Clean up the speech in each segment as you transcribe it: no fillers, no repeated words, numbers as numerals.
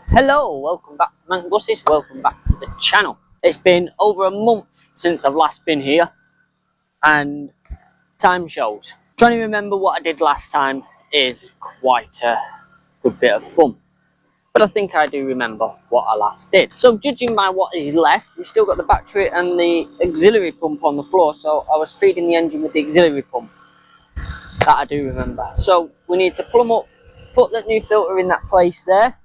Hello, welcome back to Buses, welcome back to the channel. It's been over a month since I've last been here and time shows. Trying to remember what I did last time is quite a good bit of fun. But I think I do remember what I last did. So judging by what is left, we've still got the battery and the auxiliary pump on the floor. So I was feeding the engine with the auxiliary pump. That I do remember. So we need to plumb up, put that new filter in that place there.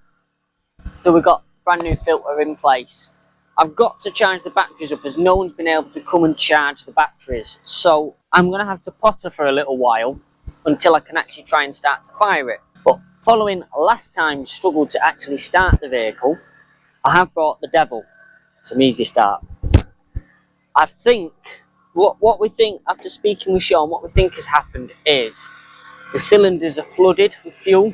So we've got brand new filter in place. I've got to charge the batteries up as no one's been able to come and charge the batteries. So I'm going to have to potter for a little while until I can actually try and start to fire it. But following last time's struggle to actually start the vehicle, I have brought the devil. Some easy start. I think, what we think after speaking with Sean, what we think has happened is the cylinders are flooded with fuel.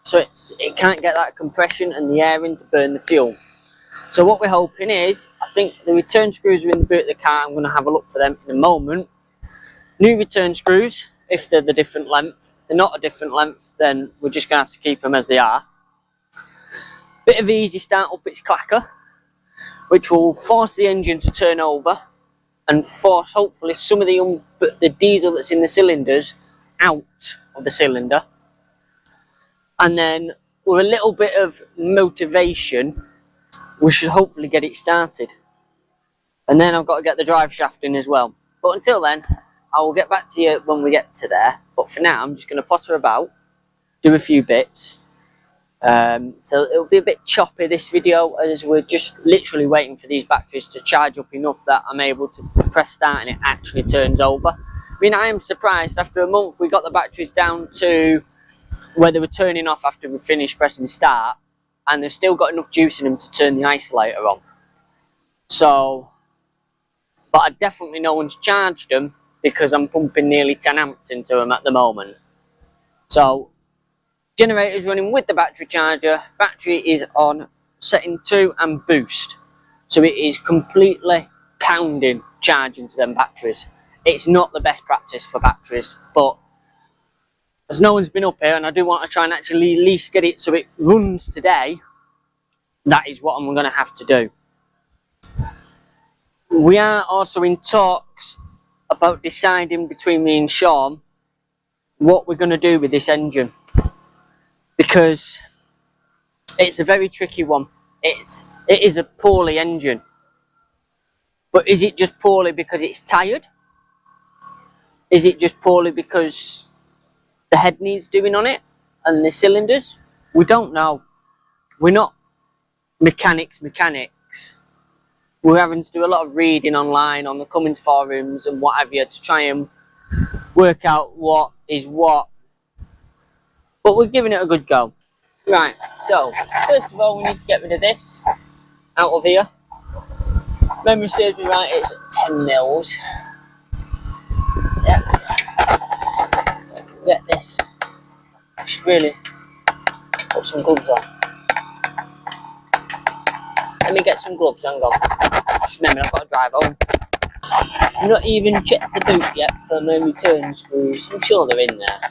So it can't get that compression and the air in to burn the fuel. So what we're hoping is, I think the return screws are in the boot of the car. I'm going to have a look for them in a moment. New return screws, if they're the different length. If they're not a different length, then we're just going to have to keep them as they are. Bit of easy start up its clacker, which will force the engine to turn over and force hopefully some of the diesel that's in the cylinders out of the cylinder. And then with a little bit of motivation, we should hopefully get it started. And then I've got to get the drive shaft in as well. But until then, I will get back to you when we get to there. But for now, I'm just going to potter about, do a few bits. So it'll be a bit choppy, this video, as we're just literally waiting for these batteries to charge up enough that I'm able to press start and it actually turns over. I mean, I am surprised. After a month, we got the batteries down to where they were turning off after we finished pressing start, and they've still got enough juice in them to turn the isolator on. So, but I definitely no one's charged them because I'm pumping nearly 10 amps into them at the moment. So, generator's running with the battery charger, battery is on setting 2 and boost. So it is completely pounding charging to them batteries. It's not the best practice for batteries, but as no one's been up here and I do want to try and actually at least get it so it runs today, that is what I'm going to have to do. We are also in talks about deciding between me and Sean what we're going to do with this engine. Because it's a very tricky one. It is a poorly engine. But is it just poorly because it's tired? Is it just poorly because the head needs doing on it and the cylinders? We don't know. We're not mechanics. We're having to do a lot of reading online on the Cummins forums and what have you to try and work out what is what. But we're giving it a good go. Right, so first of all we need to get rid of this out of here. Memory serves me right, it's 10 mils. Yep. Get this. I should really put some gloves on. Let me get some gloves, hang on. Just remember, I've got to drive home. I've not even checked the boot yet for my return screws. I'm sure they're in there.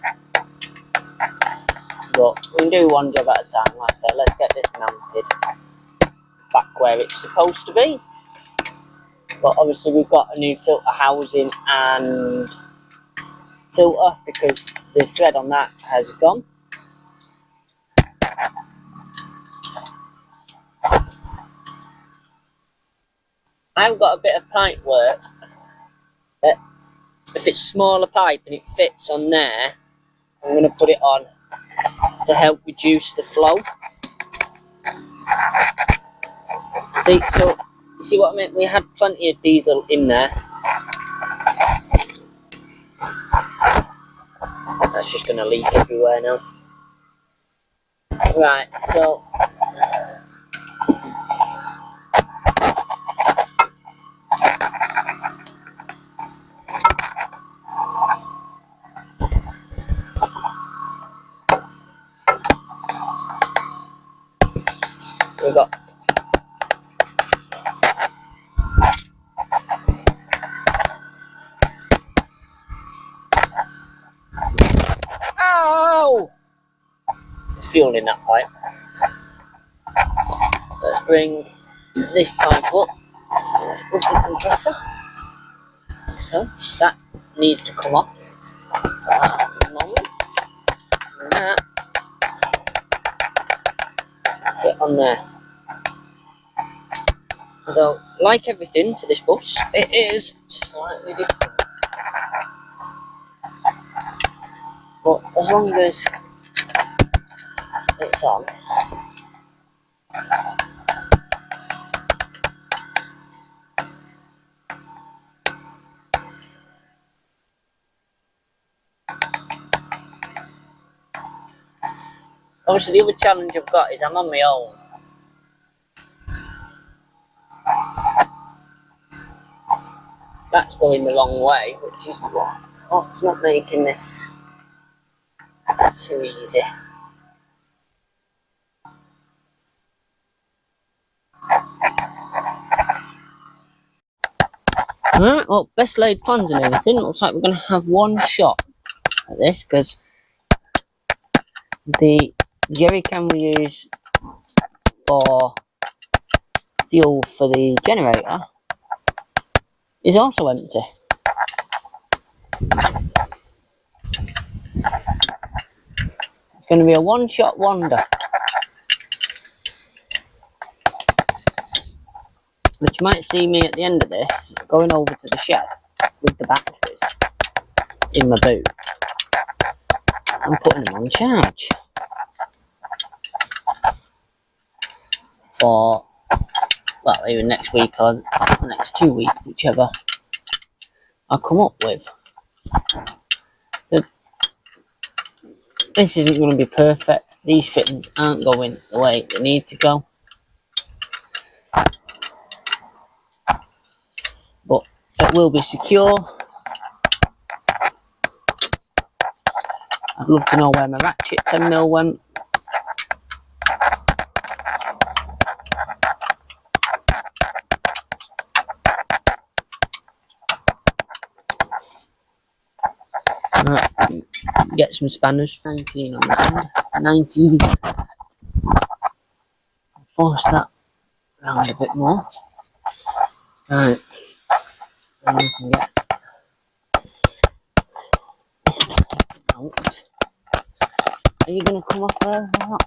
But we can do one job at a time. Like I said, let's get this mounted back where it's supposed to be. But obviously we've got a new filter housing and filter because the thread on that has gone. I've got a bit of pipe work that if it's smaller pipe and it fits on there, I'm going to put it on to help reduce the flow. See, so you see what I mean? We had plenty of diesel in there. That's just going to leak everywhere now. Right, so we've got fuel in that pipe. bring this pipe up with the compressor. So that needs to come off. So that at the moment. And that fit on there. Although, like everything for this bus, it is slightly different. But as long as it's on, obviously the other challenge I've got is I'm on my own. That's going the wrong way, which is what? Oh, it's not making this too easy. Alright, well, best laid plans and everything. Looks like we're going to have one shot at this, because the jerry can we use for fuel for the generator is also empty. It's going to be a one-shot wonder. But you might see me at the end of this going over to the shed with the batteries in my boot and putting them on charge for, well, even next week or the next 2 weeks, whichever I come up with. So this isn't going to be perfect. These fittings aren't going the way they need to go. But it will be secure. I'd love to know where my ratchet 10mm went. Right, get some spanners. 19 on the end. 19. Force that round a bit more. Right. And we can get out. Are you going to come off there or not?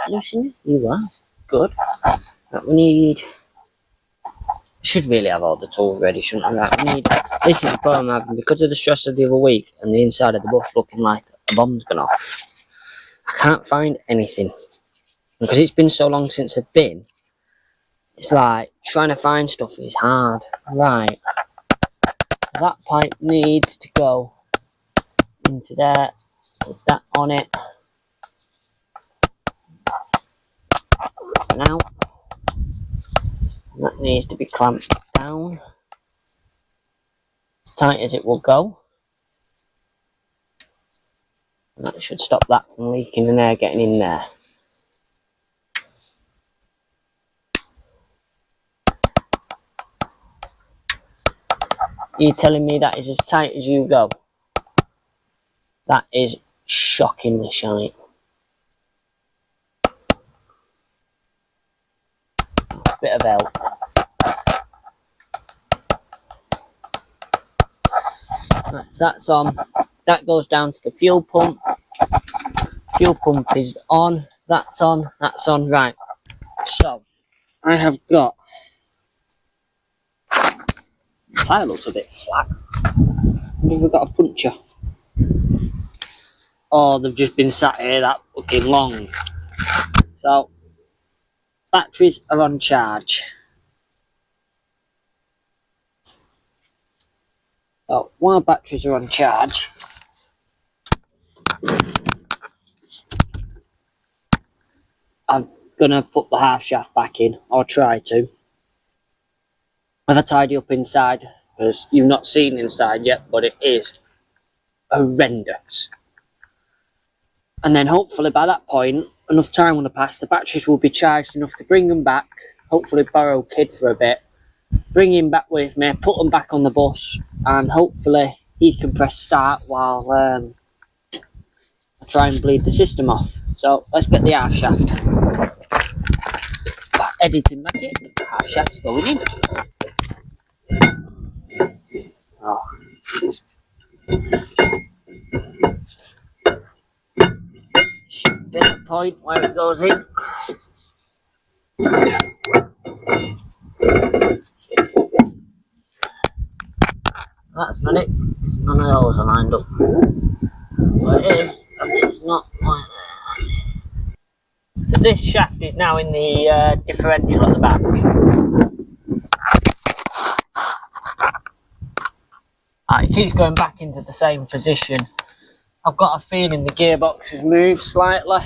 Loosen it? You are. Good. Right, we need... Should really have all the tools ready, shouldn't I? Right, we need... This is the problem I'm having. Because of the stress of the other week and the inside of the bus looking like a bomb's gone off, I can't find anything. Because it's been so long since I've been, it's like trying to find stuff is hard. Right. That pipe needs to go into there with that on it. For now. And that needs to be clamped down as tight as it will go. And that should stop that from leaking and air getting in there. You're telling me that is as tight as you go? That is shockingly shite. Bit of help. Right, so that's on. That goes down to the fuel pump. Fuel pump is on. That's on. That's on. Right. So, I have got... The tyre looks a bit flat. I wonder if we've got a puncture. Oh, they've just been sat here that fucking long. So, batteries are on charge. So, while batteries are on charge, I'm gonna put the half shaft back in, or try to. I've a tidy up inside, because you've not seen inside yet, but it is horrendous. And then hopefully by that point, enough time will have passed, the batteries will be charged enough to bring them back, hopefully borrow Kid for a bit, bring him back with me, put him back on the bus, and hopefully he can press start while I try and bleed the system off. So let's get the half shaft. editing magic, half shaft's going in. Oh. Should be the point where it goes in. That's not it. None of those are lined up. Well, it is, and it's not like that. So this shaft is now in the differential at the back. It keeps going back into the same position. I've got a feeling the gearbox has moved slightly.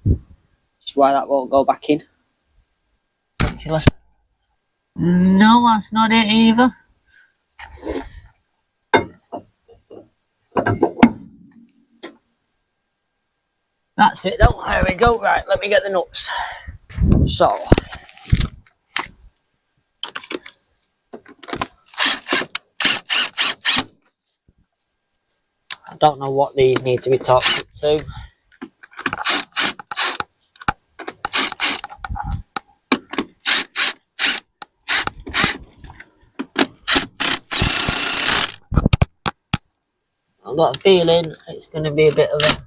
Which is why that won't go back in. Essentially. No, that's not it either. That's it though. There we go. Right, let me get the nuts. So. I don't know what these need to be torqued up to. I've got a feeling it's going to be a bit of a...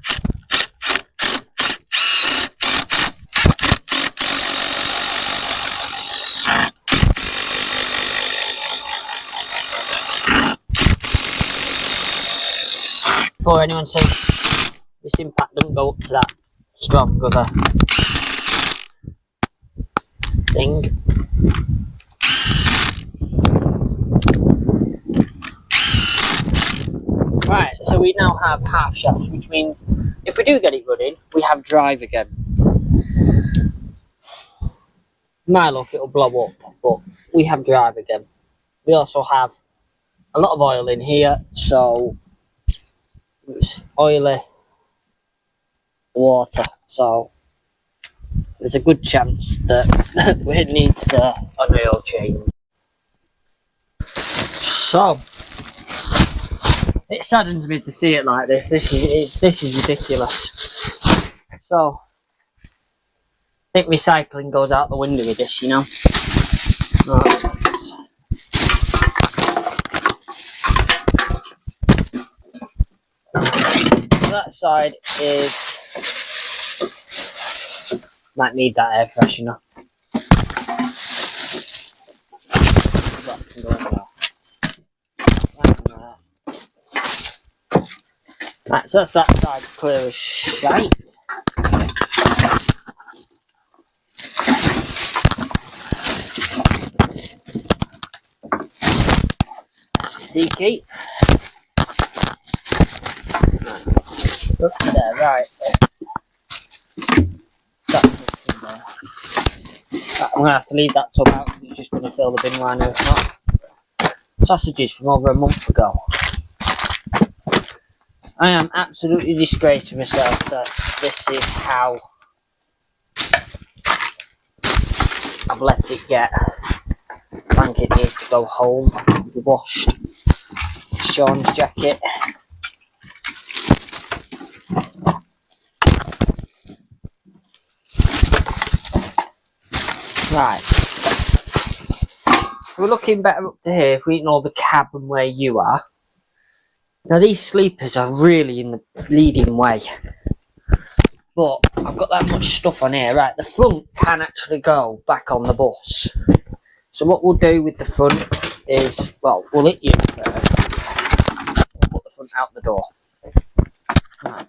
Before anyone says this impact doesn't go up to that strong of a thing. Right, so we now have half shafts, which means if we do get it running, we have drive again. My luck, it'll blow up, but we have drive again. We also have a lot of oil in here, so it's oily water, so there's a good chance that we need an oil change. So it saddens me to see it like this. This is ridiculous. So I think recycling goes out the window with this, you know. Right. That side is might need that air freshener. That can go in there. Right, so that's that side clear as shite. See, keep. Up to there, right. That's there. I'm going to have to leave that tub out because it's just going to fill the bin liner if not. Sausages from over a month ago. I am absolutely disgraced with myself that this is how I've let it get. Blanket needs to go home, be washed. Sean's jacket. Right. We're looking better up to here if we ignore the cabin where you are. Now these sleepers are really in the leading way. But I've got that much stuff on here. Right, the front can actually go back on the bus. So what we'll do with the front is, well, we'll hit you first. We'll put the front out the door. Right.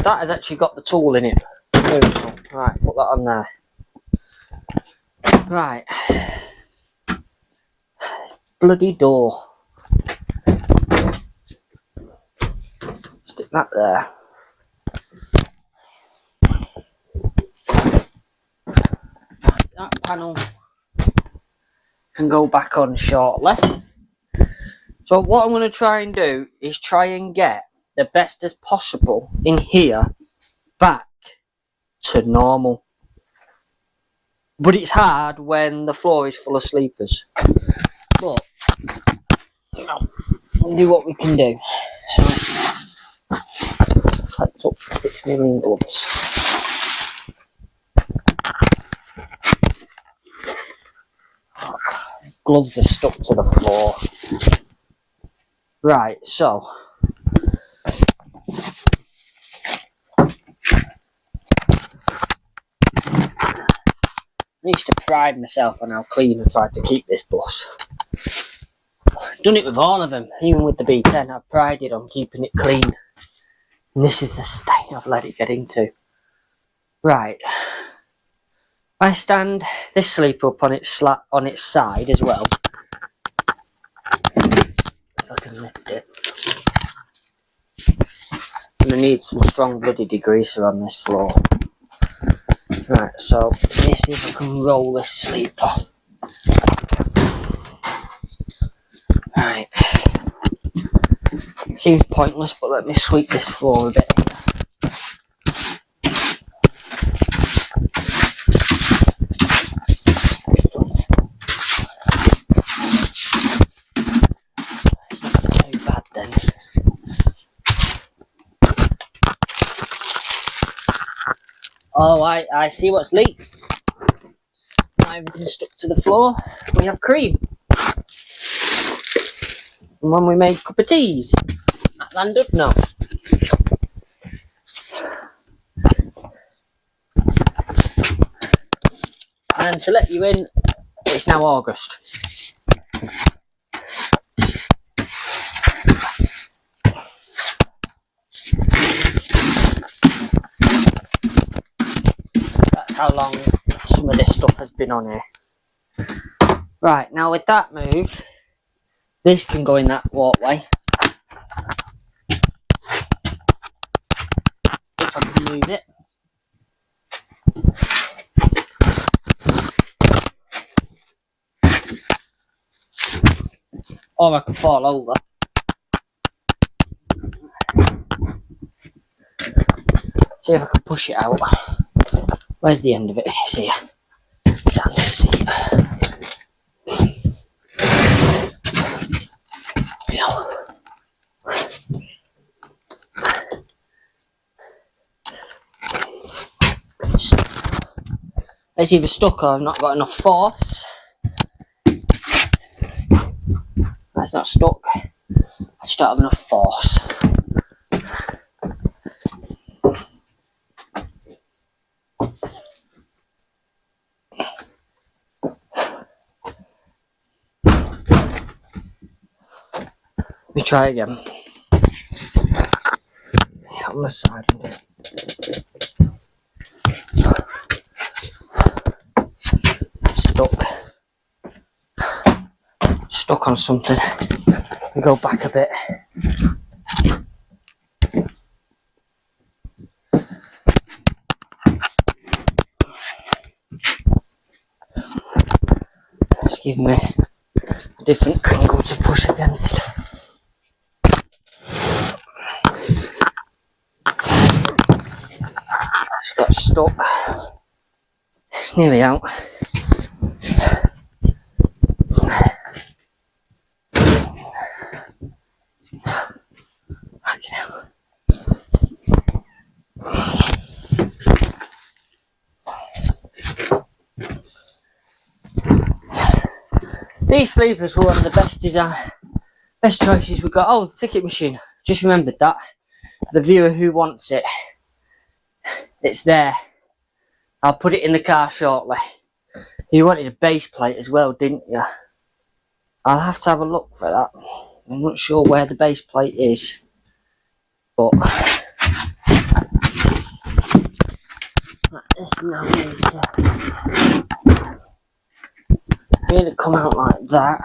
That has actually got the tool in it. Right, put that on there. Right. Bloody door. Stick that there. That panel can go back on shortly. So what I'm going to try and do is try and get the best as possible in here back to normal. But it's hard when the floor is full of sleepers. But, you know, we'll do what we can do. So, let's up to 6mm gloves. gloves are stuck to the floor. Right, so I used to pride myself on how clean I tried to keep this bus. I've done it with all of them, even with the B10. I've prided on keeping it clean. And this is the state I've let it get into. Right. I stand this sleeper up on its side as well. If I can lift it. I'm going to need some strong bloody degreaser on this floor. Right, so let me see if I can roll this sleeper. Right. Seems pointless, but let me sweep this floor a bit. It's not too bad then. Oh, I see what's leaked. Not everything's stuck to the floor. We have cream. And when we made cup of teas, that landed? No. And to let you in, it's now August. That's how long some of this stuff has been on here. Right, now with that moved, this can go in that walkway. If I can move it. Or I can fall over. See if I can push it out. Where's the end of it? It's here. It's on this seat. It's either stuck or I've not got enough force. That's not stuck. I just don't have enough force. Let me try again. Yeah, on the side of it. Stuck on something. We go back a bit. Just give me a different angle to push against. It's got stuck. It's nearly out. These sleepers were one of the best choices we got. Oh, the ticket machine. Just remembered that. For the viewer who wants it, it's there. I'll put it in the car shortly. You wanted a base plate as well, didn't you? I'll have to have a look for that. I'm not sure where the base plate is, but this now needs to really come out like that.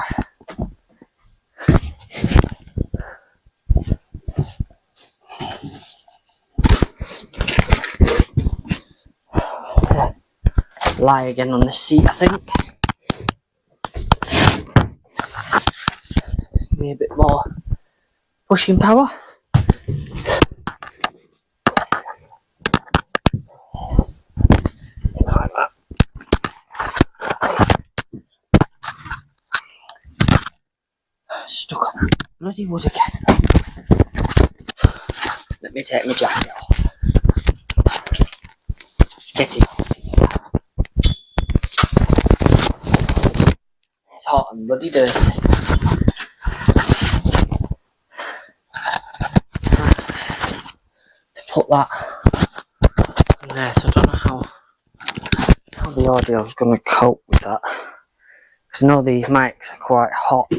Lie again on the seat, I think. Give me a bit more pushing power. Like that. Stuck on bloody wood again. Let me take my jacket off. It's getting hot. It's hot. hot and bloody dirty. To put that in there, so I don't know how the audio is going to cope with that. Because I know these mics are quite hot.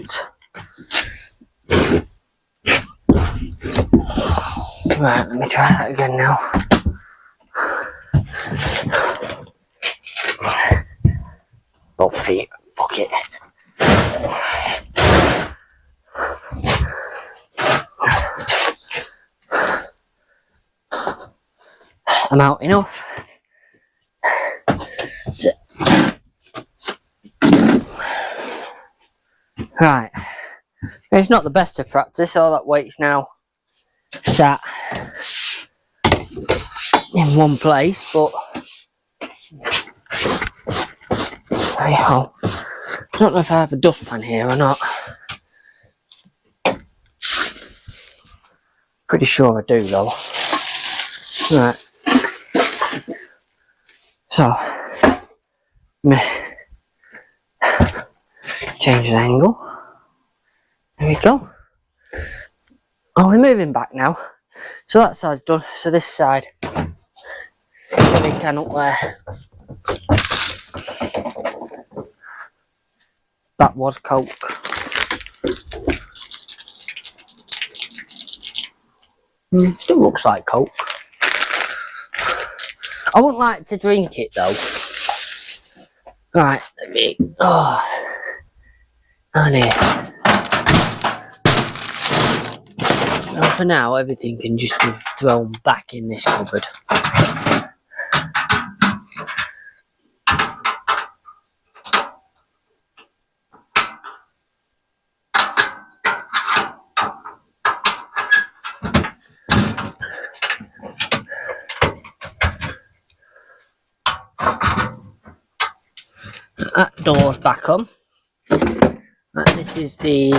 Right, let me try that again now. Both feet, fuck it. I'm out enough. Right. It's not the best of practice, all that weight's now sat in one place, but there you go. I don't know if I have a dustpan here or not. Pretty sure I do though. Right. So, change the angle. There we go. Oh, we're moving back now. So that side's done. So this side, we can up there. That was Coke. Still looks like Coke. I wouldn't like to drink it though. Right, let me. Oh, dear. Well, for now, everything can just be thrown back in this cupboard. That door's back on. Right, this is the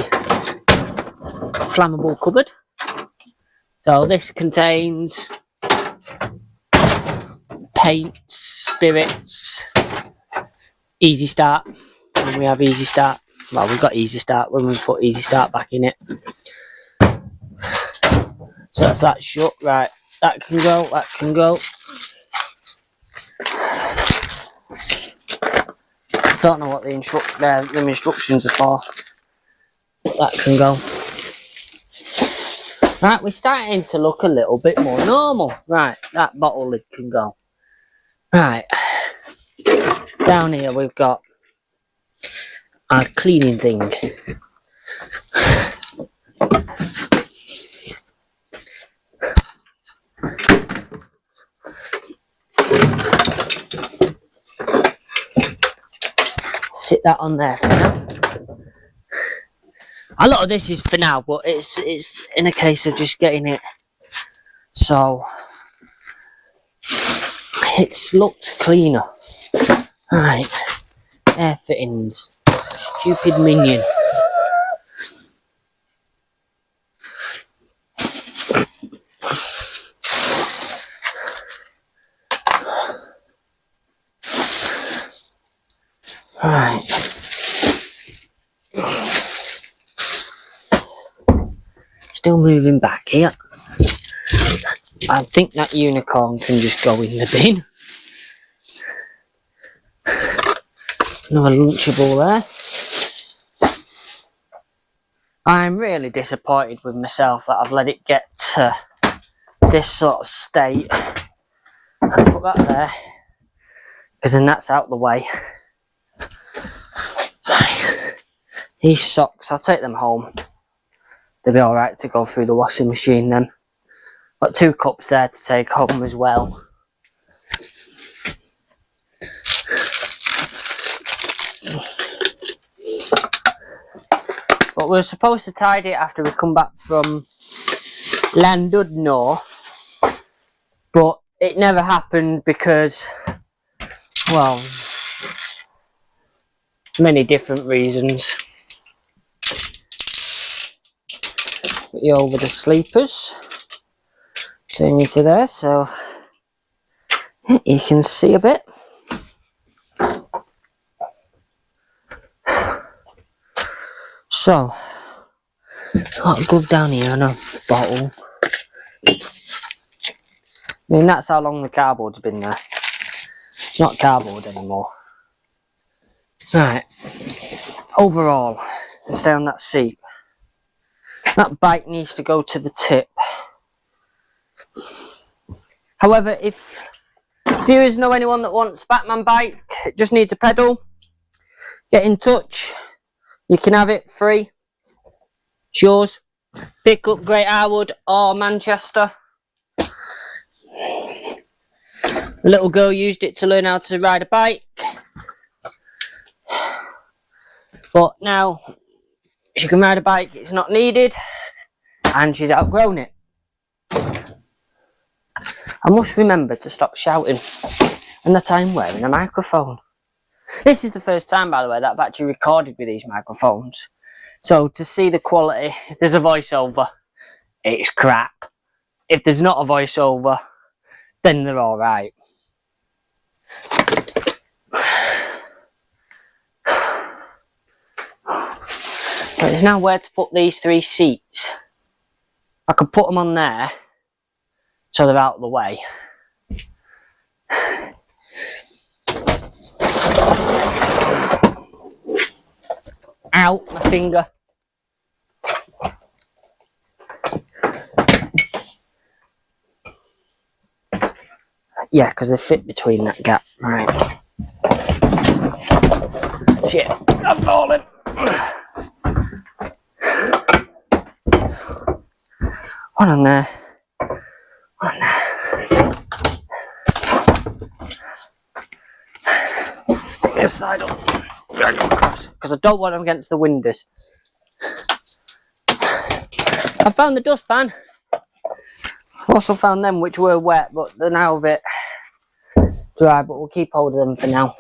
flammable cupboard. So this contains paints, spirits, easy start. When we have easy start, well, we've got easy start when we put easy start back in it. So that's that shut. Right, that can go, that can go. Don't know what the instructions are for. That can go. Right, we're starting to look a little bit more normal. Right, that bottle lid can go. Right, down here we've got our cleaning thing. Sit that on there for now. A lot of this is for now, but it's in a case of just getting it so it looks cleaner. Right, air fittings. Stupid minion. Right. Still moving back here. I think that unicorn can just go in the bin. Another Lunchable there. I'm really disappointed with myself that I've let it get to this sort of state. I'll put that there, because then that's out the way. These socks, I'll take them home. They'll be alright to go through the washing machine then. Got 2 cups there to take home as well. But we're supposed to tidy it after we come back from Llandudno, but it never happened because, well, many different reasons. Put you over the sleepers, turn you to there so you can see a bit. So, got a glove down here and a bottle. I mean, that's how long the cardboard's been there. It's not cardboard anymore. Right. Overall, let's stay on that seat. That bike needs to go to the tip. However, if viewers know anyone that wants Batman bike, just needs a pedal, get in touch. You can have it free. It's yours. Pick up Great Harwood or Manchester. A little girl used it to learn how to ride a bike. But now she can ride a bike, it's not needed. And she's outgrown it. I must remember to stop shouting and that I'm wearing a microphone. This is the first time, by the way, that I've actually recorded with these microphones. So to see the quality, if there's a voiceover, it's crap. If there's not a voiceover, then they're alright. But it's now where to put these 3 seats. I could put them on there, so they're out of the way. Ow, my finger. Yeah, because they fit between that gap. Right. Shit, I'm falling. One on there. One there. Take this side up. Because I don't want them against the windows. I found the dustpan. I also found them which were wet, but they're now a bit dry, but we'll keep hold of them for now.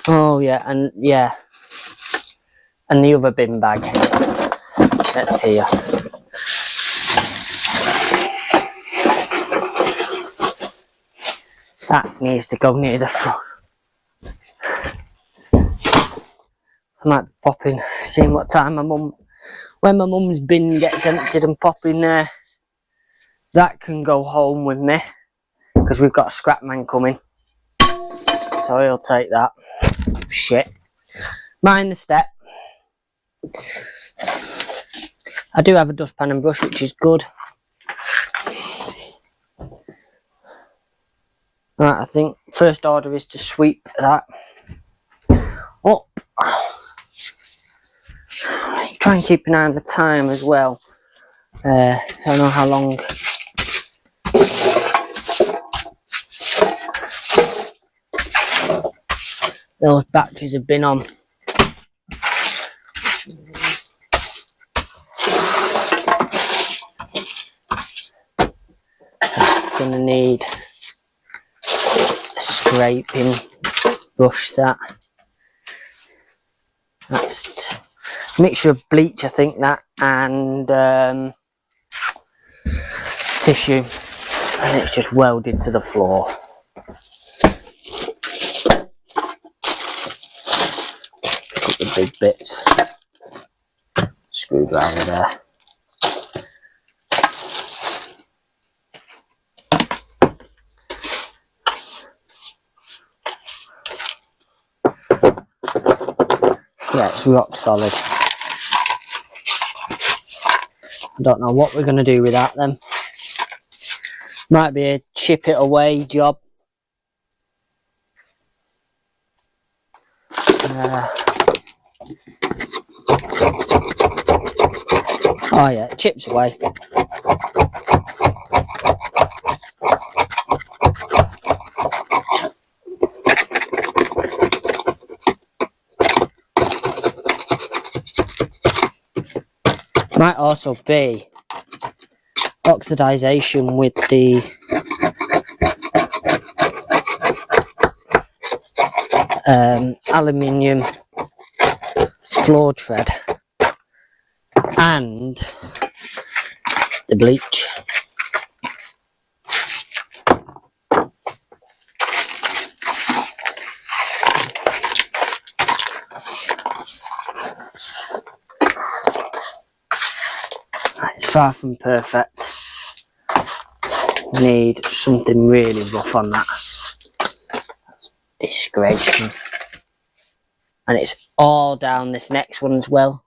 Oh yeah, and the other bin bag that's here. That needs to go near the front. I might pop in, seeing what time when my mum's bin gets emptied, and pop in there. That can go home with me, because we've got a scrap man coming. So he'll take that. Shit. Mind the step. I do have a dustpan and brush, which is good. Right, I think first order is to sweep that up. Try and keep an eye on the time as well. I don't know how long. Those batteries have been on. It's going to need a scraping brush. That's a mixture of bleach, I think, that, and tissue, and it's just welded to the floor. Pick up the big bits. Screwdriver there. Yeah, it's rock solid. I don't know what we're going to do with that then. Might be a chip it away job. Oh yeah, it chips away. Might also be oxidization with the aluminium floor tread and the bleach. far from perfect. Need something really rough on that. That's disgraceful. And it's all down this next one as well.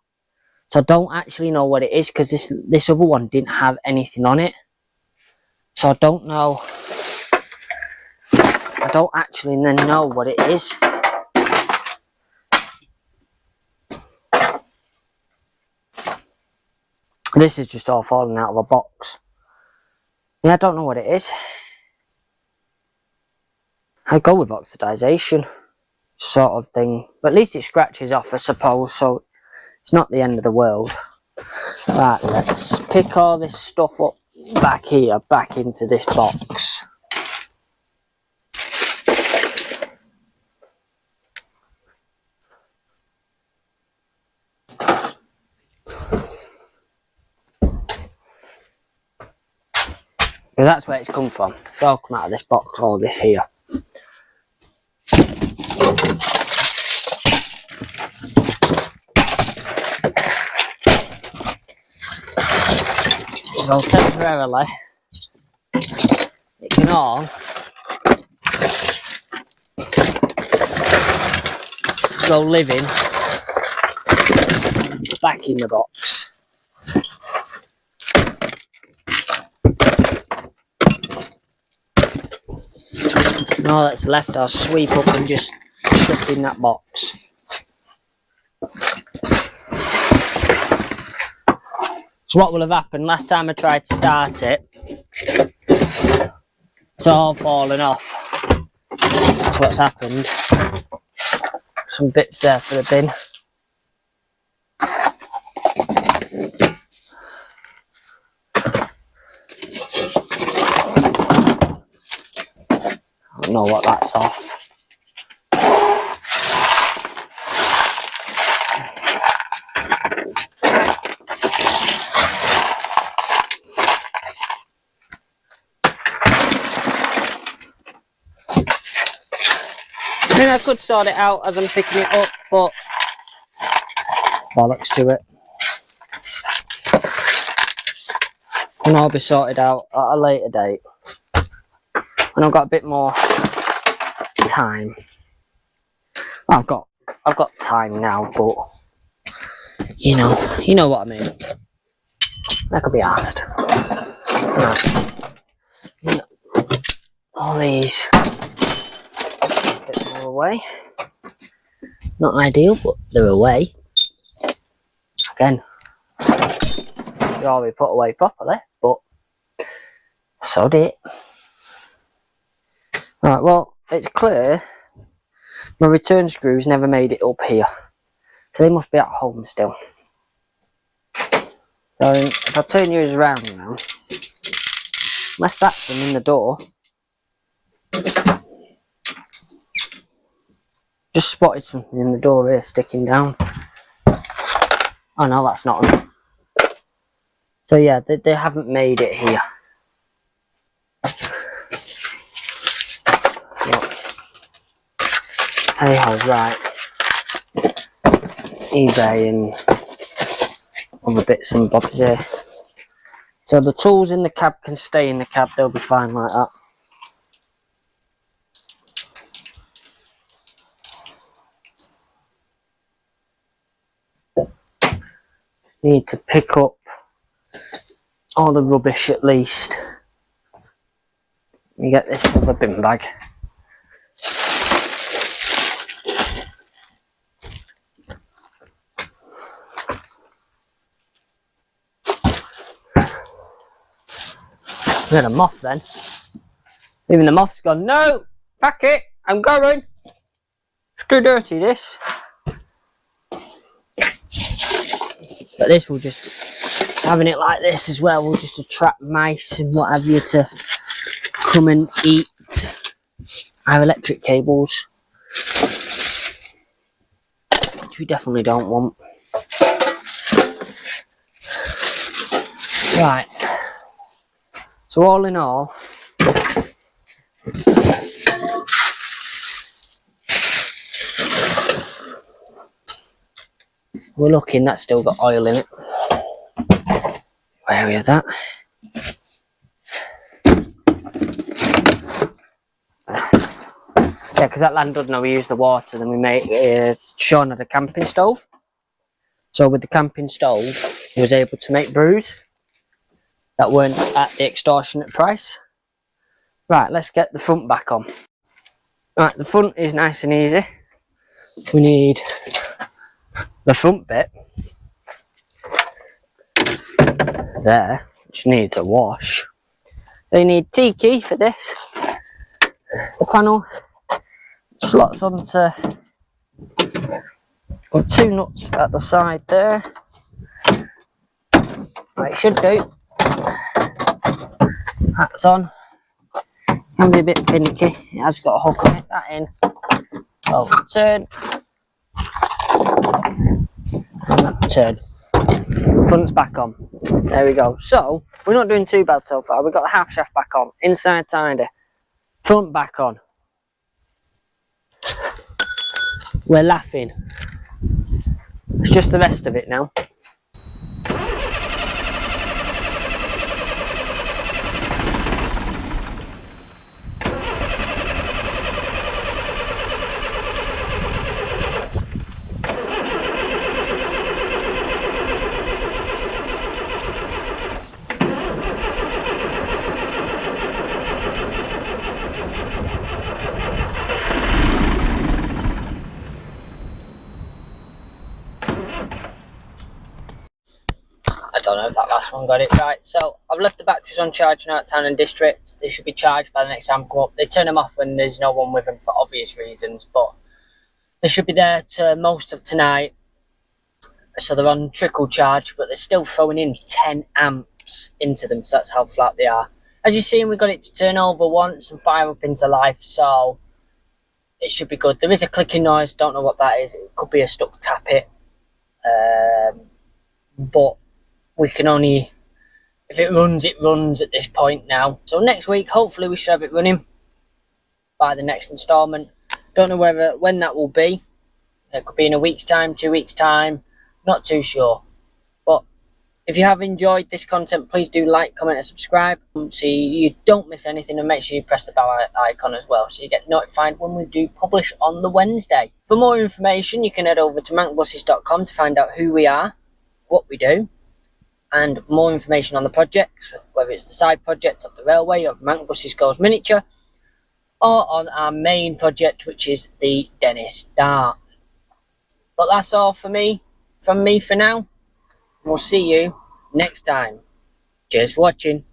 So I don't actually know what it is, because this other one didn't have anything on it. So I don't know. I don't actually know what it is. This is just all falling out of a box. Yeah, I don't know what it is. I'd go with oxidization sort of thing. But at least it scratches off, I suppose, so it's not the end of the world. Right, let's pick all this stuff up back here, back into this box. Because that's where it's come from. It's all come out of this box, all this here. So temporarily, it can all go living back in the box. And all that's left, I'll sweep up and just chuck in that box. So what will have happened last time I tried to start it, it's all fallen off. That's what's happened. Some bits there for the bin. I don't know what that's off. I mean, I could sort it out as I'm picking it up, but bollocks to it. And I'll be sorted out at a later date. And I've got a bit more time. I've got time now, but you know what I mean. That could be asked. Right. All these a bit more away. Not ideal, but they're away. Again, they all be put away properly, but so did it. Right, well, it's clear my return screws never made it up here, so they must be at home still. So if I turn yours around now, unless that's them in the door. Just spotted something in the door here sticking down. Oh no, that's not them. So yeah, they haven't made it here. Hey ho, right. eBay and other bits and bobs here. So the tools in the cab can stay in the cab, they'll be fine like that. Need to pick up all the rubbish at least. You get this other bin bag. There's a moth then. Even the moth's gone, no! Fuck it! I'm going! It's too dirty, this. But this will just, having it like this as well, will just attract mice and what have you to come and eat our electric cables. Which we definitely don't want. Right. So all in all, we're looking, that's still got oil in it. wary of that. Yeah, because that land doesn't know we use the water, then we make Sean had a camping stove. So with the camping stove, he was able to make brews that weren't at the extortionate price. Right, let's get the front back on. Right, the front is nice and easy. We need the front bit there, which needs a wash. They need T-key for this. The panel slots onto with 2 nuts at the side there. Right, it should do. That's on. Can be a bit finicky. It has got a hook on it. That in. Oh, turn. And that turn. Front's back on. There we go. So we're not doing too bad so far. We've got the half shaft back on. Inside tidy. Front back on. We're laughing. It's just the rest of it now. I don't know if that last one got it right. So I've left the batteries on charge now at town and district. They should be charged by the next time I come up. They turn them off when there's no one with them for obvious reasons, but they should be there to most of tonight. So they're on trickle charge, but they're still throwing in 10 amps into them, so that's how flat they are. As you've seen, we've got it to turn over once and fire up into life, so it should be good. There is a clicking noise, don't know what that is. It could be a stuck tappet, but we can only, if it runs at this point now. So next week, hopefully we should have it running by the next instalment. Don't know when that will be. It could be in a week's time, 2 weeks' time, not too sure. But if you have enjoyed this content, please do like, comment and subscribe so you don't miss anything, and make sure you press the bell icon as well so you get notified when we do publish on the Wednesday. For more information, you can head over to mankbuses.com to find out who we are, what we do, and more information on the projects, whether it's the side project of the railway or Mank Buses Goes Miniature, or on our main project, which is the Dennis Dart. But that's all from me for now. We'll see you next time. Cheers for watching.